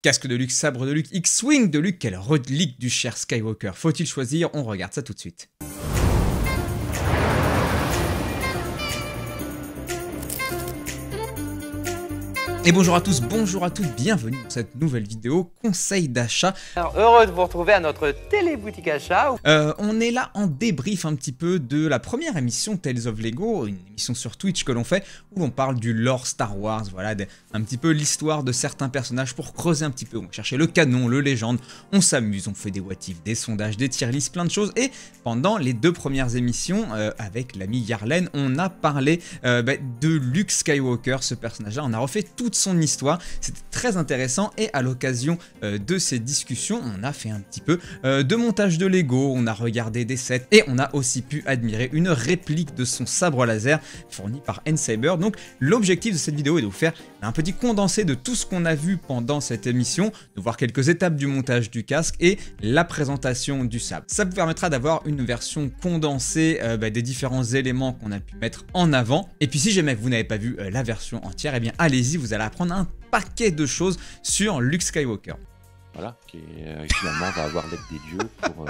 Casque de Luke, sabre de Luke, X-Wing de Luke, quelle relique du cher Skywalker faut-il choisir? On regarde ça tout de suite. Et bonjour à tous, bonjour à toutes, bienvenue dans cette nouvelle vidéo conseil d'achat. Alors, heureux de vous retrouver à notre télé-boutique achat. On est là en débrief un petit peu de la première émission Tales of Lego, une émission sur Twitch que l'on fait où l'on parle du lore Star Wars, voilà, un petit peu l'histoire de certains personnages pour creuser un petit peu. On va chercher le canon, le légende, on s'amuse, on fait des what if, des sondages, des tier lists, plein de choses. Et pendant les deux premières émissions, avec l'ami Yarlen, on a parlé de Luke Skywalker, ce personnage-là. On a refait toute son histoire, c'était très intéressant et à l'occasion de ces discussions, on a fait un petit peu de montage de Lego, on a regardé des sets et on a aussi pu admirer une réplique de son sabre laser fourni par N-Saber. Donc l'objectif de cette vidéo est de vous faire un petit condensé de tout ce qu'on a vu pendant cette émission, de voir quelques étapes du montage du casque et la présentation du sabre. Ça vous permettra d'avoir une version condensée des différents éléments qu'on a pu mettre en avant. Et puis si jamais vous n'avez pas vu la version entière, eh bien allez-y, vous allez apprendre un paquet de choses sur Luke Skywalker. Voilà, qui finalement va avoir l'aide des dieux pour...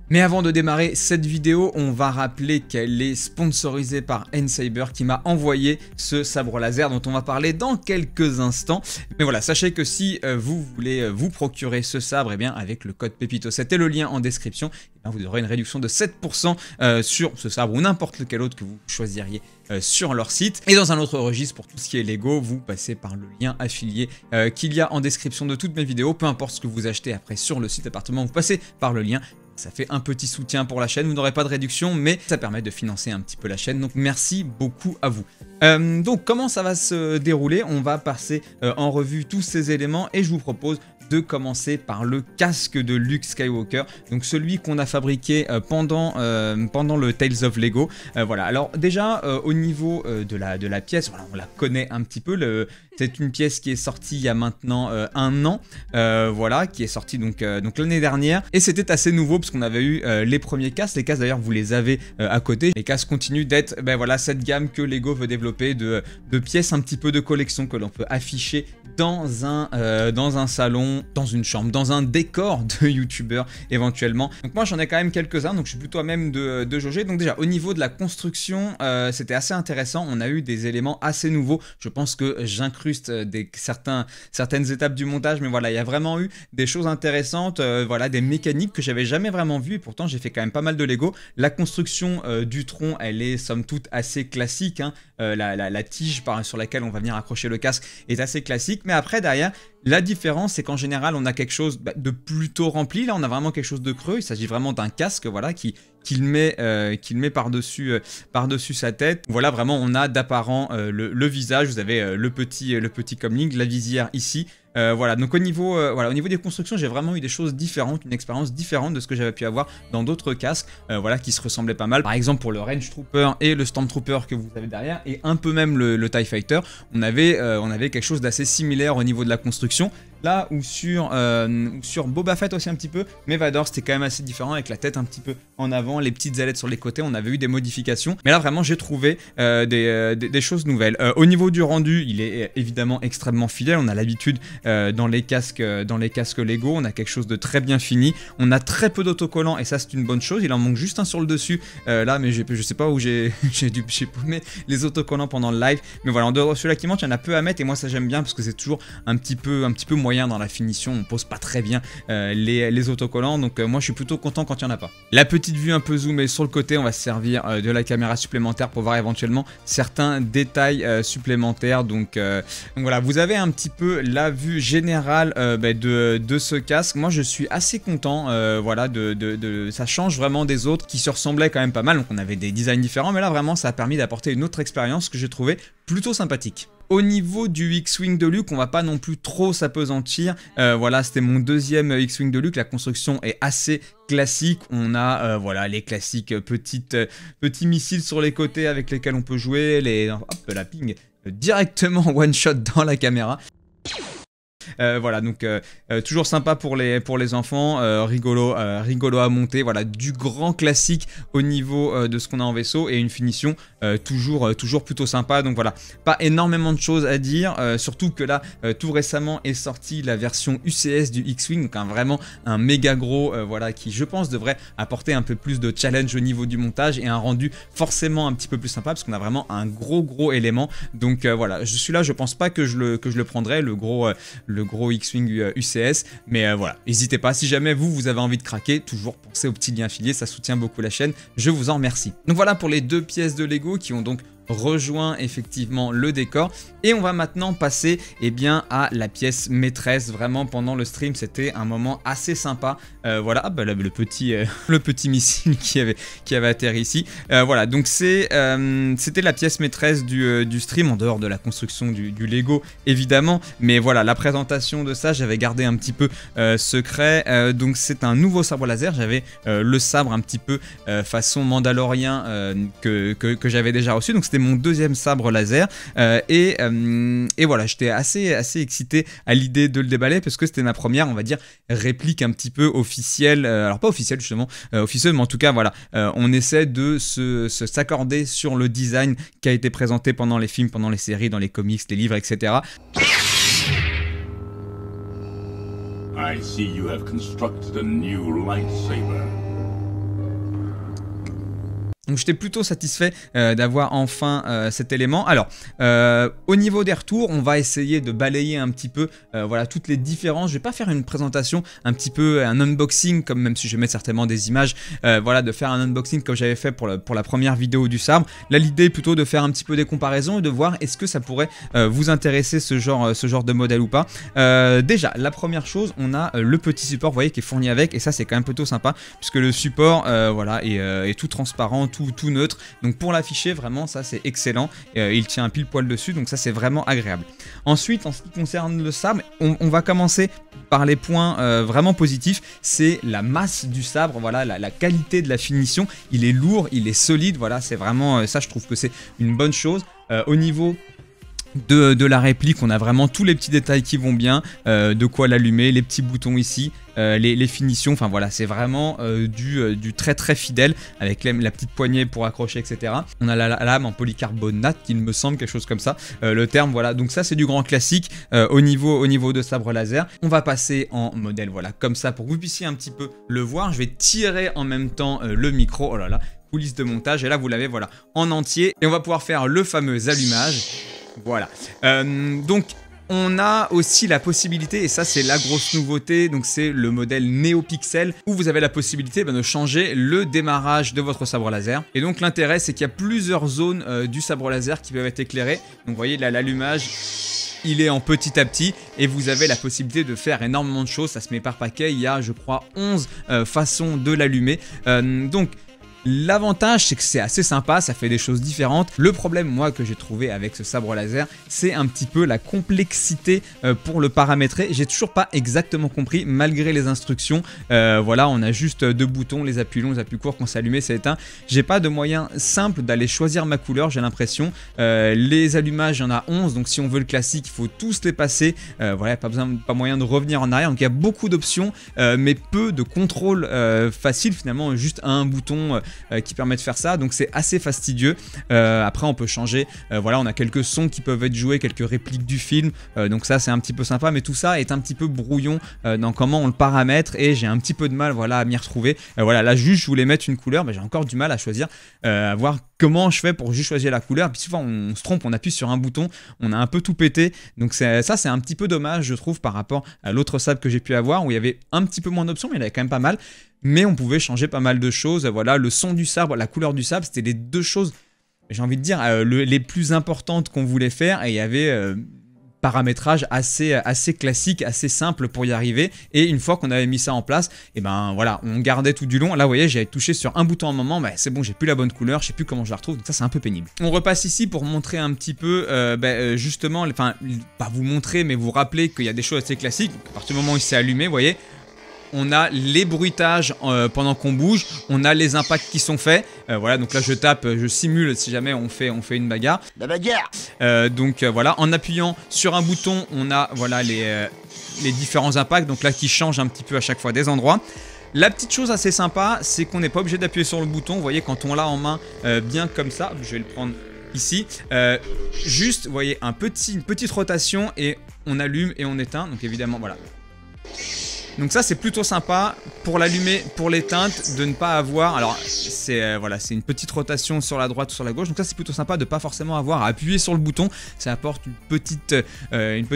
Mais avant de démarrer cette vidéo, on va rappeler qu'elle est sponsorisée par N-Saber qui m'a envoyé ce sabre laser dont on va parler dans quelques instants. Mais voilà, sachez que si vous voulez vous procurer ce sabre, eh bien avec le code Pepito7 et le lien en description, eh bien, vous aurez une réduction de 7% sur ce sabre ou n'importe lequel autre que vous choisiriez sur leur site. Et dans un autre registre, pour tout ce qui est Lego, vous passez par le lien affilié qu'il y a en description de toutes mes vidéos. Peu importe ce que vous achetez après sur le site appartement, vous passez par le lien. Ça fait un petit soutien pour la chaîne, vous n'aurez pas de réduction, mais ça permet de financer un petit peu la chaîne, donc merci beaucoup à vous. Donc comment ça va se dérouler? On va passer en revue tous ces éléments et je vous propose de commencer par le casque de Luke Skywalker, donc celui qu'on a fabriqué pendant le Tales of Lego. Voilà, alors déjà au niveau de la pièce, voilà, on la connaît un petit peu. C'est une pièce qui est sortie il y a maintenant un an, voilà, qui est sortie donc l'année dernière. Et c'était assez nouveau parce qu'on avait eu les premiers casques. Les casques d'ailleurs vous les avez à côté. Les casques continuent d'être voilà, cette gamme que Lego veut développer de pièces un petit peu de collection que l'on peut afficher dans un salon, dans une chambre, dans un décor de youtubeur éventuellement. Donc moi j'en ai quand même quelques-uns, donc je suis plutôt à même de jauger. Donc déjà au niveau de la construction, c'était assez intéressant. On a eu des éléments assez nouveaux. Je pense que j'incruste certaines étapes du montage, mais voilà, il y a vraiment eu des choses intéressantes, voilà, des mécaniques que j'avais jamais vraiment vues et pourtant j'ai fait quand même pas mal de Lego. La construction du tronc, elle est somme toute assez classique, hein. La tige sur laquelle on va venir accrocher le casque est assez classique, mais après derrière la différence c'est qu'en général on a quelque chose de plutôt rempli. Là on a vraiment quelque chose de creux, il s'agit vraiment d'un casque, voilà, qu'il met par-dessus sa tête. Voilà, vraiment on a d'apparent le visage, vous avez le petit comlink, la visière ici. Voilà, donc au niveau des constructions, j'ai vraiment eu des choses différentes, une expérience différente de ce que j'avais pu avoir dans d'autres casques, voilà, qui se ressemblaient pas mal. Par exemple pour le Range Trooper et le Stormtrooper que vous avez derrière, et un peu même le TIE Fighter, on avait quelque chose d'assez similaire au niveau de la construction. Là où sur Boba Fett aussi un petit peu, mais Vador c'était quand même assez différent avec la tête un petit peu en avant, les petites ailettes sur les côtés, on avait eu des modifications. Mais là vraiment j'ai trouvé des choses nouvelles. Au niveau du rendu, il est évidemment extrêmement fidèle, on a l'habitude dans les casques Lego, on a quelque chose de très bien fini. On a très peu d'autocollants et ça c'est une bonne chose, il en manque juste un sur le dessus là, mais je sais pas où j'ai paumé les autocollants pendant le live. Mais voilà, en dehors de celui-là qui manque, il y en a peu à mettre et moi ça j'aime bien parce que c'est toujours un petit peu moyen dans la finition, on pose pas très bien les autocollants, donc moi je suis plutôt content quand il n'y en a pas. La petite vue un peu zoomée sur le côté, on va se servir de la caméra supplémentaire pour voir éventuellement certains détails supplémentaires, donc voilà, vous avez un petit peu la vue générale de ce casque. Moi je suis assez content, voilà, ça change vraiment des autres qui se ressemblaient quand même pas mal, donc on avait des designs différents, mais là vraiment ça a permis d'apporter une autre expérience que j'ai trouvé plutôt sympathique. Au niveau du X-Wing de Luke, on va pas non plus trop s'apesantir. Voilà, c'était mon deuxième X-Wing de Luke. La construction est assez classique. On a voilà, les classiques petits missiles sur les côtés avec lesquels on peut jouer. Hop, la ping directement one shot dans la caméra. Voilà, donc toujours sympa pour les enfants, rigolo à monter, voilà, du grand classique au niveau de ce qu'on a en vaisseau et une finition toujours plutôt sympa. Donc voilà, pas énormément de choses à dire, surtout que là tout récemment est sorti la version UCS du X-Wing, donc vraiment un méga gros, voilà, qui je pense devrait apporter un peu plus de challenge au niveau du montage et un rendu forcément un petit peu plus sympa parce qu'on a vraiment un gros élément. Donc voilà, celui-là je pense pas que je le prendrai, le gros X-Wing UCS, mais voilà, n'hésitez pas, si jamais vous avez envie de craquer, toujours pensez au petit lien affilié, ça soutient beaucoup la chaîne, je vous en remercie. Donc voilà pour les 2 pièces de Lego qui ont donc rejoint effectivement le décor et on va maintenant passer à la pièce maîtresse. Vraiment pendant le stream c'était un moment assez sympa, voilà, le petit missile qui avait atterri ici, voilà, donc c'était la pièce maîtresse du stream en dehors de la construction du Lego évidemment, mais voilà, la présentation de ça j'avais gardé un petit peu secret, donc c'est un nouveau sabre laser. J'avais le sabre un petit peu façon Mandalorien que j'avais déjà reçu, donc c'était mon 2e sabre laser, et voilà, j'étais assez excité à l'idée de le déballer parce que c'était ma première, on va dire, réplique un petit peu officielle, alors pas officielle justement, officieuse, mais en tout cas voilà, on essaie de s'accorder sur le design qui a été présenté pendant les films, pendant les séries, dans les comics, les livres, etc. I see you have constructed a new lightsaber. Donc j'étais plutôt satisfait d'avoir enfin cet élément. Alors au niveau des retours, on va essayer de balayer un petit peu voilà, toutes les différences. Je vais pas faire une présentation un petit peu, un unboxing, comme même si je vais mettre certainement des images, voilà, de faire un unboxing comme j'avais fait pour la première vidéo du sabre. Là l'idée est plutôt de faire un petit peu des comparaisons et de voir est-ce que ça pourrait vous intéresser ce genre de modèle ou pas. Déjà la première chose, on a le petit support, vous voyez, qui est fourni avec, et ça c'est quand même plutôt sympa puisque le support voilà, est tout transparent, tout neutre, donc pour l'afficher vraiment ça c'est excellent, il tient un pile poil dessus, donc ça c'est vraiment agréable. Ensuite en ce qui concerne le sabre, on va commencer par les points vraiment positifs, c'est la masse du sabre, voilà, la qualité de la finition, il est lourd, il est solide, voilà, c'est vraiment ça, je trouve que c'est une bonne chose. Au niveau de la réplique, on a vraiment tous les petits détails qui vont bien, de quoi l'allumer, les petits boutons ici, les finitions, enfin voilà, c'est vraiment du très fidèle avec la petite poignée pour accrocher, etc. On a la lame en polycarbonate, il me semble, quelque chose comme ça, le terme, voilà, donc ça c'est du grand classique au niveau de sabre laser. On va passer en modèle, voilà, comme ça pour que vous puissiez un petit peu le voir. Je vais tirer en même temps le micro, oh là là, coulisses de montage, et là vous l'avez, voilà, en entier, et on va pouvoir faire le fameux allumage. Voilà, donc on a aussi la possibilité, et ça c'est la grosse nouveauté, donc c'est le modèle NeoPixel, où vous avez la possibilité de changer le démarrage de votre sabre laser. Et donc l'intérêt c'est qu'il y a plusieurs zones du sabre laser qui peuvent être éclairées. Donc vous voyez là, l'allumage il est en petit à petit et vous avez la possibilité de faire énormément de choses, ça se met par paquet, il y a je crois 11 façons de l'allumer, donc l'avantage c'est que c'est assez sympa, ça fait des choses différentes. Le problème moi que j'ai trouvé avec ce sabre laser, c'est un petit peu la complexité pour le paramétrer. J'ai toujours pas exactement compris malgré les instructions, voilà, on a juste 2 boutons, les appuis longs, les appuis courts, quand c'est allumé c'est éteint. J'ai pas de moyen simple d'aller choisir ma couleur, j'ai l'impression. Les allumages il y en a 11, donc si on veut le classique il faut tous les passer, voilà, pas moyen de revenir en arrière, donc il y a beaucoup d'options mais peu de contrôle facile, finalement juste un bouton qui permet de faire ça, donc c'est assez fastidieux. Après on peut changer, voilà, on a quelques sons qui peuvent être joués, quelques répliques du film, donc ça c'est un petit peu sympa, mais tout ça est un petit peu brouillon dans comment on le paramètre et j'ai un petit peu de mal, voilà, à m'y retrouver. Voilà, là juste je voulais mettre une couleur, mais j'ai encore du mal à choisir, à voir comment je fais pour juste choisir la couleur. Puis souvent on se trompe, on appuie sur un bouton, on a un peu tout pété, donc ça c'est un petit peu dommage je trouve par rapport à l'autre sabre que j'ai pu avoir où il y avait un petit peu moins d'options, mais il y en avait quand même pas mal. Mais on pouvait changer pas mal de choses, voilà, le son du sabre, la couleur du sabre, c'était les 2 choses, j'ai envie de dire, les plus importantes qu'on voulait faire, et il y avait paramétrage assez classique, assez simple pour y arriver, et une fois qu'on avait mis ça en place, et ben voilà, on gardait tout du long. Là vous voyez, j'avais touché sur un bouton à un moment, bah, c'est bon, j'ai plus la bonne couleur, je sais plus comment je la retrouve, donc ça c'est un peu pénible. On repasse ici pour montrer un petit peu, justement, enfin, pas vous montrer, mais vous rappeler qu'il y a des choses assez classiques. À partir du moment où il s'est allumé, vous voyez, on a les bruitages pendant qu'on bouge, on a les impacts qui sont faits. Voilà, donc là je tape, je simule si jamais on fait une bagarre. La bagarre. Donc voilà, en appuyant sur un bouton, on a voilà les différents impacts, donc là qui changent un petit peu à chaque fois des endroits. La petite chose assez sympa, c'est qu'on n'est pas obligé d'appuyer sur le bouton. Vous voyez, quand on l'a en main bien comme ça, je vais le prendre ici, juste, vous voyez, une petite rotation et on allume et on éteint. Donc évidemment, voilà. Donc ça c'est plutôt sympa pour l'allumer, pour l'éteindre, de ne pas avoir, alors c'est voilà, c'est une petite rotation sur la droite ou sur la gauche, donc ça c'est plutôt sympa de ne pas forcément avoir à appuyer sur le bouton, ça apporte une petite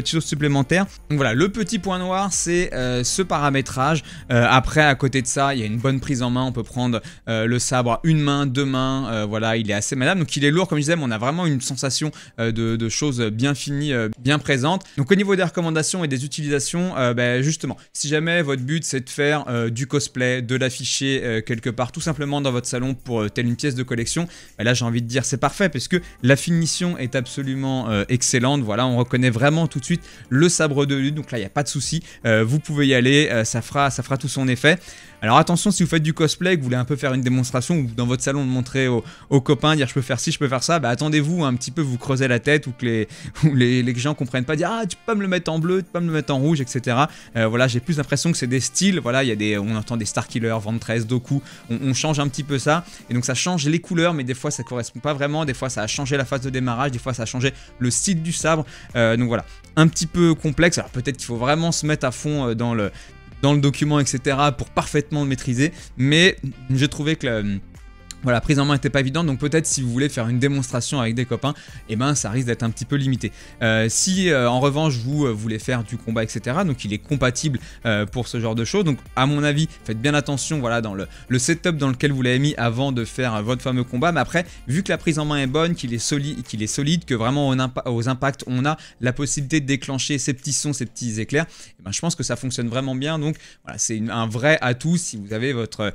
chose supplémentaire. Donc voilà, le petit point noir c'est ce paramétrage. Après à côté de ça il y a une bonne prise en main, on peut prendre le sabre à une main, deux mains, voilà, il est assez maniable, donc il est lourd comme je disais, mais on a vraiment une sensation de choses bien finies, bien présentes. Donc au niveau des recommandations et des utilisations, justement, si jamais votre but c'est de faire du cosplay, de l'afficher quelque part tout simplement dans votre salon pour telle une pièce de collection, là j'ai envie de dire c'est parfait parce que la finition est absolument excellente. Voilà, on reconnaît vraiment tout de suite le sabre de lutte, donc là il n'y a pas de souci, vous pouvez y aller, ça fera tout son effet. Alors attention, si vous faites du cosplay, que vous voulez un peu faire une démonstration ou dans votre salon de montrer aux copains, dire je peux faire ci, je peux faire ça, attendez-vous un petit peu, vous creusez la tête ou que les gens comprennent pas, dire ah tu peux pas me le mettre en bleu, tu peux pas me le mettre en rouge, etc. Voilà, j'ai plus l'impression que c'est des styles, voilà, on entend des Starkiller, Ventress, Doku, on change un petit peu ça, et donc ça change les couleurs, mais des fois ça correspond pas vraiment, des fois ça a changé la phase de démarrage, des fois ça a changé le style du sabre, donc voilà, un petit peu complexe. Alors peut-être qu'il faut vraiment se mettre à fond dans le document, etc. pour parfaitement le maîtriser, mais j'ai trouvé que voilà, la prise en main n'était pas évidente, donc peut-être si vous voulez faire une démonstration avec des copains, ça risque d'être un petit peu limité. Si en revanche vous voulez faire du combat, etc., donc il est compatible pour ce genre de choses. Donc à mon avis, faites bien attention, voilà, dans le setup dans lequel vous l'avez mis avant de faire votre fameux combat. Mais après, vu que la prise en main est bonne, qu'il est solide, que vraiment aux impacts on a la possibilité de déclencher ces petits sons, ces petits éclairs, je pense que ça fonctionne vraiment bien. Donc voilà, c'est un vrai atout si vous avez votre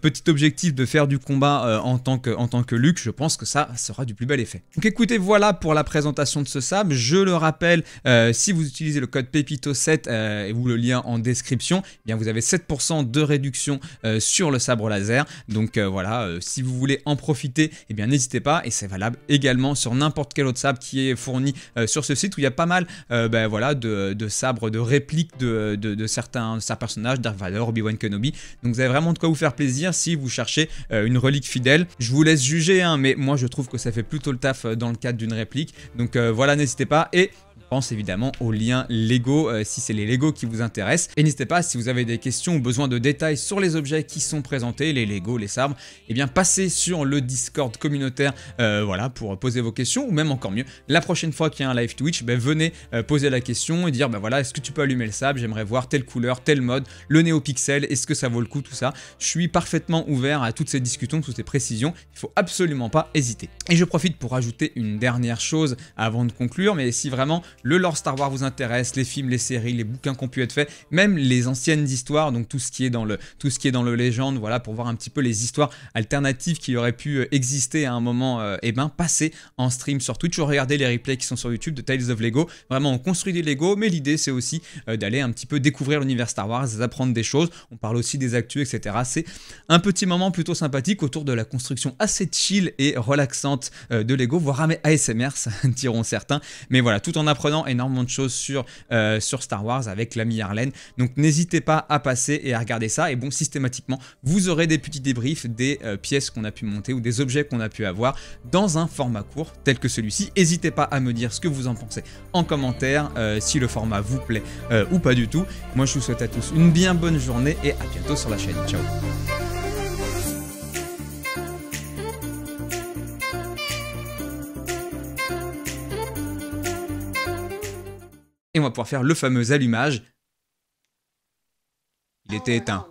petit objectif de faire du combat en tant que Luke. Je pense que ça sera du plus bel effet. Donc écoutez, voilà pour la présentation de ce sabre. Je le rappelle, si vous utilisez le code PEPITO7 ou le lien en description, vous avez 7% de réduction sur le sabre laser. Donc voilà, si vous voulez en profiter, n'hésitez pas, et c'est valable également sur n'importe quel autre sabre qui est fourni sur ce site où il y a pas mal voilà, de sabres, de répliques de certains personnages, Dark Vador, Obi-Wan Kenobi. Donc vous avez vraiment de quoi vous faire plaisir si vous cherchez une relique fidèle. Je vous laisse juger, mais moi je trouve que ça fait plutôt le taf dans le cadre d'une réplique. Donc voilà, n'hésitez pas, et pense évidemment aux liens Lego si c'est les Lego qui vous intéressent. Et n'hésitez pas, si vous avez des questions ou besoin de détails sur les objets qui sont présentés, les Lego, les sabres, passez sur le Discord communautaire voilà, pour poser vos questions, ou même encore mieux, la prochaine fois qu'il y a un live Twitch, venez poser la question et dire voilà, est-ce que tu peux allumer le sabre, j'aimerais voir telle couleur, tel mode, le NeoPixel, est-ce que ça vaut le coup, tout ça. Je suis parfaitement ouvert à toutes ces discussions, toutes ces précisions, il faut absolument pas hésiter. Et je profite pour rajouter une dernière chose avant de conclure, mais si vraiment le lore Star Wars vous intéresse, les films, les séries, les bouquins qui ont pu être faits, même les anciennes histoires, donc tout ce qui est dans le légende, voilà, pour voir un petit peu les histoires alternatives qui auraient pu exister à un moment, passez en stream sur Twitch ou regardez les replays qui sont sur YouTube de Tales of Lego. Vraiment, on construit des Lego, mais l'idée c'est aussi d'aller un petit peu découvrir l'univers Star Wars, d'apprendre des choses. On parle aussi des actus, etc. C'est un petit moment plutôt sympathique autour de la construction assez chill et relaxante de Lego, voire ASMR, ça diront certains. Mais voilà, tout en apprenant énormément de choses sur Star Wars avec l'ami Arlène. Donc n'hésitez pas à passer et à regarder ça. Et bon, systématiquement, vous aurez des petits débriefs des pièces qu'on a pu monter ou des objets qu'on a pu avoir dans un format court tel que celui-ci. N'hésitez pas à me dire ce que vous en pensez en commentaire, si le format vous plaît ou pas du tout. Moi, je vous souhaite à tous une bien bonne journée et à bientôt sur la chaîne. Ciao. Et on va pouvoir faire le fameux allumage. Il était éteint.